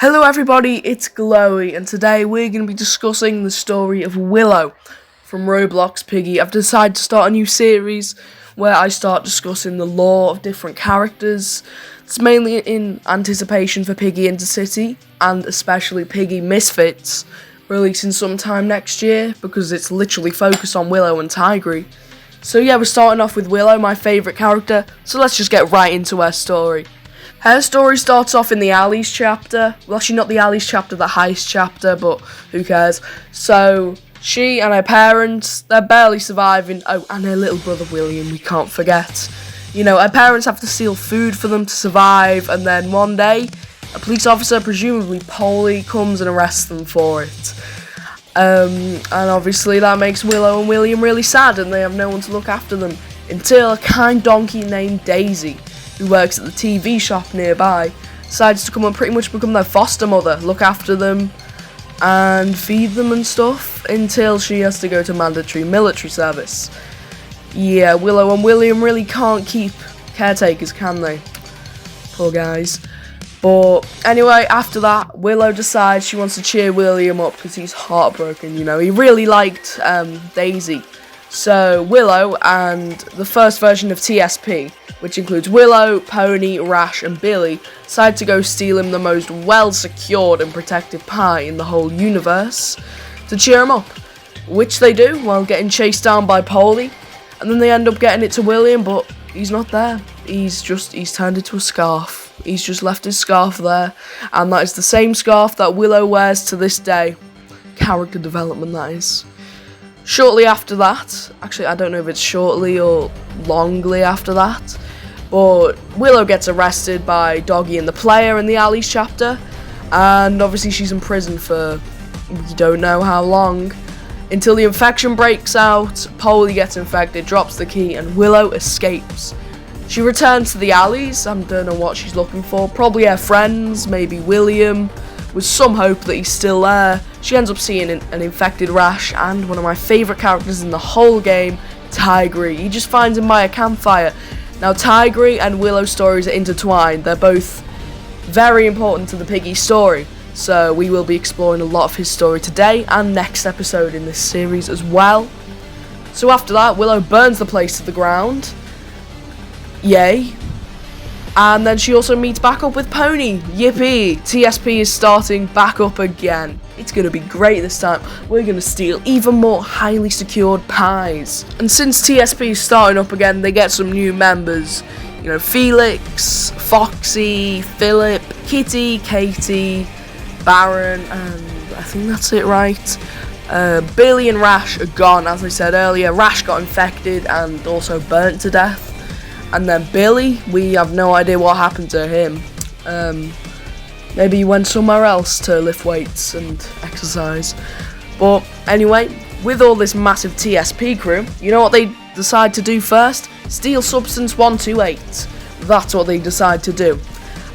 Hello everybody, it's Glowy, and today we're going to be discussing the story of Willow from Roblox Piggy. I've decided to start a new series where I start discussing the lore of different characters. It's mainly in anticipation for Piggy Intercity, and especially Piggy Misfits, releasing sometime next year, because it's literally focused on Willow and Tigry. So yeah, we're starting off with Willow, my favourite character, so let's just get right into her story. Her story starts off in the Alleys chapter. Well, actually not the Alleys chapter, the Heist chapter, but who cares. So, she and her parents, they're barely surviving. Oh, and her little brother William, we can't forget. You know, her parents have to steal food for them to survive, and then one day, a police officer, presumably Polly, comes and arrests them for it. And obviously that makes Willow and William really sad, and they have no one to look after them, until a kind donkey named Daisy, who works at the TV shop nearby, decides to come and pretty much become their foster mother, look after them, and feed them and stuff, until she has to go to mandatory military service. Yeah, Willow and William really can't keep caretakers, can they? Poor guys. But anyway, after that, Willow decides she wants to cheer William up because he's heartbroken, you know. He really liked Daisy. So Willow and the first version of TSP, which includes Willow, Pony, Rash and Billy, decide to go steal him the most well-secured and protected pie in the whole universe to cheer him up, which they do while getting chased down by Polly, and then they end up getting it to William, but he's not there. He's turned into a scarf. He's just left his scarf there, and that is the same scarf that Willow wears to this day. Character development, that is. Shortly after that, actually I don't know if it's shortly or longly after that, but Willow gets arrested by Doggy and the player in the Alleys chapter, and obviously she's in prison for we don't know how long, until the infection breaks out. Polly gets infected, drops the key, and Willow escapes. She returns to the Alleys. I don't know what she's looking for, probably her friends, maybe William, with some hope that he's still there. She ends up seeing an infected Rash and one of my favourite characters in the whole game, Tigry. He just finds him by a campfire. Now Tigry and Willow's stories are intertwined. They're both very important to the Piggy story. So we will be exploring a lot of his story today and next episode in this series as well. So after that, Willow burns the place to the ground. Yay. And then she also meets back up with Pony. Yippee! TSP is starting back up again. It's going to be great this time. We're going to steal even more highly secured pies. And since TSP is starting up again, they get some new members. You know, Felix, Foxy, Philip, Kitty, Katie, Baron, and I think that's it, right? Billy and Rash are gone, as I said earlier. Rash got infected and also burnt to death. And then Billy, we have no idea what happened to him. Maybe he went somewhere else to lift weights and exercise. But anyway, with all this massive TSP crew, you know what they decide to do first? Steal Substance 128. That's what they decide to do.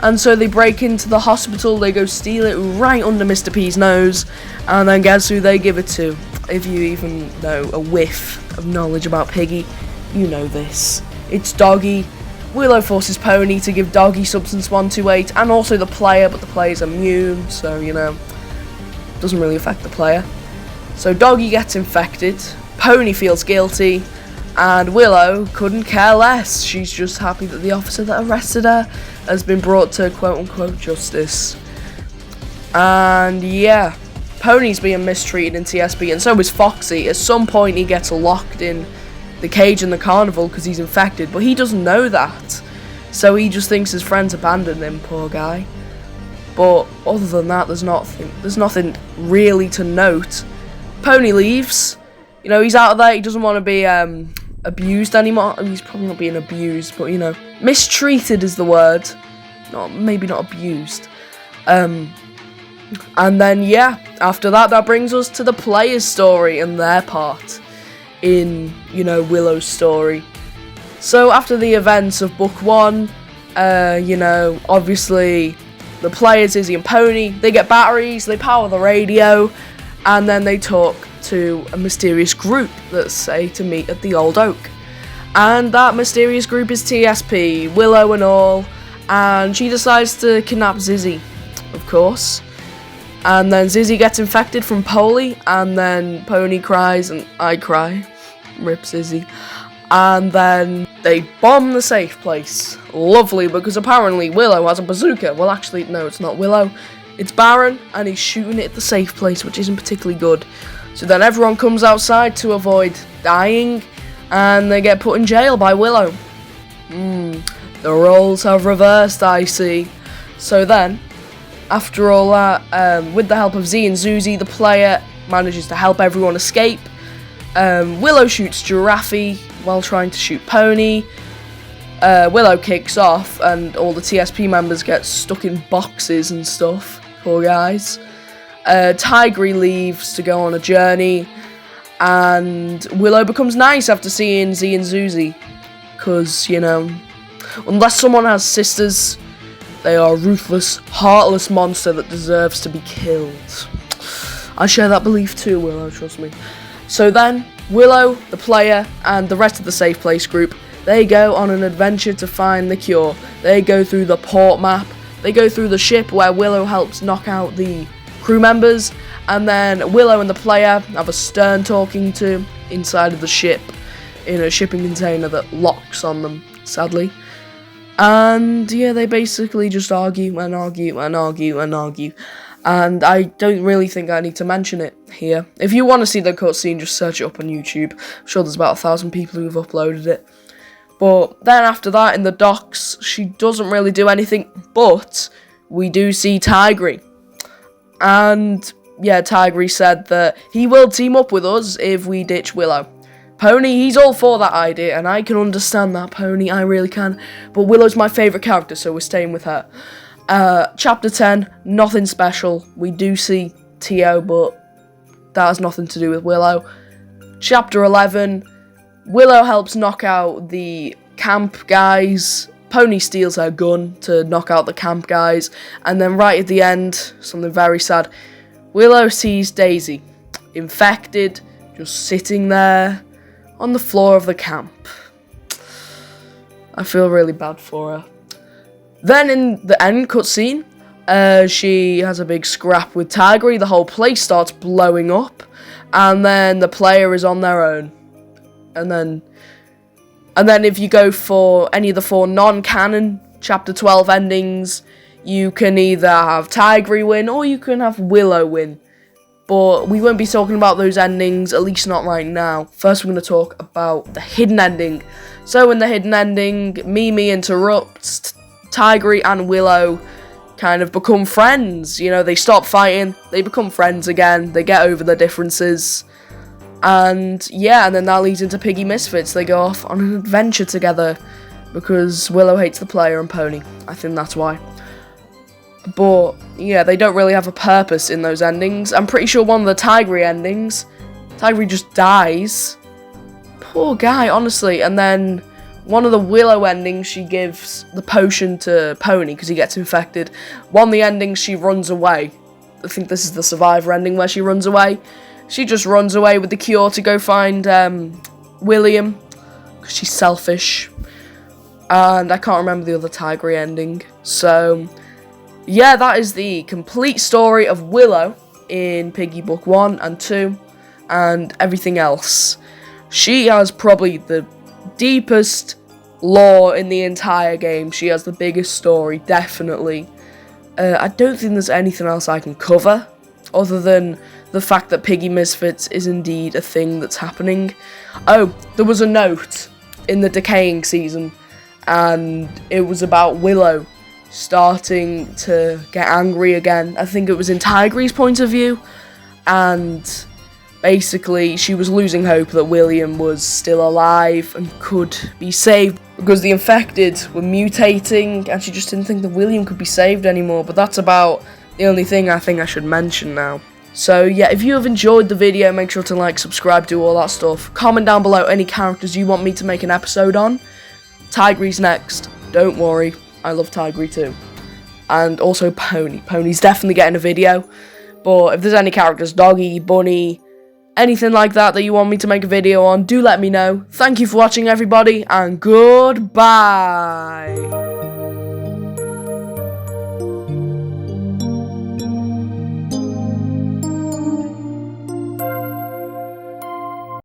And so they break into the hospital, they go steal it right under Mr. P's nose, and then guess who they give it to? If you even know a whiff of knowledge about Piggy, you know this. It's Doggy. Willow forces Pony to give Doggy Substance 128, and also the player, but the player's immune, so, you know, doesn't really affect the player. So Doggy gets infected, Pony feels guilty, and Willow couldn't care less. She's just happy that the officer that arrested her has been brought to quote-unquote justice. And yeah, Pony's being mistreated in TSP, and so is Foxy. At some point he gets locked in the cage in the carnival because he's infected, but he doesn't know that, so he just thinks his friends abandoned him, poor guy. But other than that, there's nothing really to note. Pony leaves, you know, he's out of there. He doesn't want to be abused anymore. He's probably not being abused, but you know, mistreated is the word, maybe not abused. And then yeah, after that brings us to the player's story and their part in, you know, Willow's story. So after the events of book 1, you know, obviously the players, Izzy and Pony, they get batteries, they power the radio, and then they talk to a mysterious group that say to meet at the Old Oak. And that mysterious group is TSP, Willow and all, and she decides to kidnap Zizzy. of course. And then Zizzy gets infected from Polly, and then Pony cries, and I cry. Rip Zizzy. And then they bomb the safe place. Lovely, because apparently Willow has a bazooka. Well, actually, no, it's not Willow. It's Baron, and he's shooting it at the safe place, which isn't particularly good. So then everyone comes outside to avoid dying, and they get put in jail by Willow. The roles have reversed, I see. So then, after all that, with the help of Z and Zuzi, the player manages to help everyone escape. Willow shoots Giraffe while trying to shoot Pony. Willow kicks off, and all the TSP members get stuck in boxes and stuff. Poor guys. Tigry leaves to go on a journey, and Willow becomes nice after seeing Z and Zuzi. Because, you know, unless someone has sisters, they are a ruthless, heartless monster that deserves to be killed. I share that belief too, Willow, trust me. So then, Willow, the player, and the rest of the Safe Place group, they go on an adventure to find the cure. They go through the port map, they go through the ship where Willow helps knock out the crew members, and then Willow and the player have a stern talking to inside of the ship in a shipping container that locks on them, sadly. And yeah, they basically just argue and argue and argue and argue. And I don't really think I need to mention it here. If you want to see the cutscene, just search it up on YouTube. I'm sure there's about 1,000 people who've uploaded it. But then after that, in the docks, she doesn't really do anything, but we do see Tigry. And yeah, Tigry said that he will team up with us if we ditch Willow. Pony, he's all for that idea, and I can understand that, Pony, I really can. But Willow's my favourite character, so we're staying with her. Chapter 10, nothing special. We do see Tio, but that has nothing to do with Willow. Chapter 11, Willow helps knock out the camp guys. Pony steals her gun to knock out the camp guys. And then right at the end, something very sad, Willow sees Daisy, infected, just sitting there on the floor of the camp. I feel really bad for her. Then in the end cutscene, she has a big scrap with Tigry. The whole place starts blowing up, and then the player is on their own. And then if you go for any of the 4 non-canon Chapter 12 endings, you can either have Tigry win or you can have Willow win. But we won't be talking about those endings, at least not right now. First, we're going to talk about the hidden ending. So in the hidden ending, Mimi interrupts. Tigry and Willow kind of become friends. You know, they stop fighting, they become friends again, they get over their differences. And yeah, and then that leads into Piggy Misfits. They go off on an adventure together because Willow hates the player and Pony. I think that's why. But yeah, they don't really have a purpose in those endings. I'm pretty sure one of the Tigry endings, Tigry just dies. Poor guy, honestly. And then one of the Willow endings, she gives the potion to Pony because he gets infected. One of the endings, she runs away. I think this is the Survivor ending where she runs away. She just runs away with the cure to go find William because she's selfish. And I can't remember the other Tigry ending. So yeah, that is the complete story of Willow in Piggy Book 1 and 2 and everything else. She has probably the deepest lore in the entire game. She has the biggest story, definitely. I don't think there's anything else I can cover other than the fact that Piggy Misfits is indeed a thing that's happening. Oh, there was a note in the Decaying season, and it was about Willow starting to get angry again. I think it was in Tigry's point of view, and basically she was losing hope that William was still alive and could be saved because the infected were mutating, and she just didn't think that William could be saved anymore. But that's about the only thing I think I should mention now. So yeah, if you have enjoyed the video, make sure to like, subscribe, do all that stuff. Comment down below any characters you want me to make an episode on. Tigry's next, don't worry. I love Tigry too. And also Pony. Pony's definitely getting a video. But if there's any characters, Doggy, Bunny, anything like that you want me to make a video on, do let me know. Thank you for watching, everybody, and goodbye.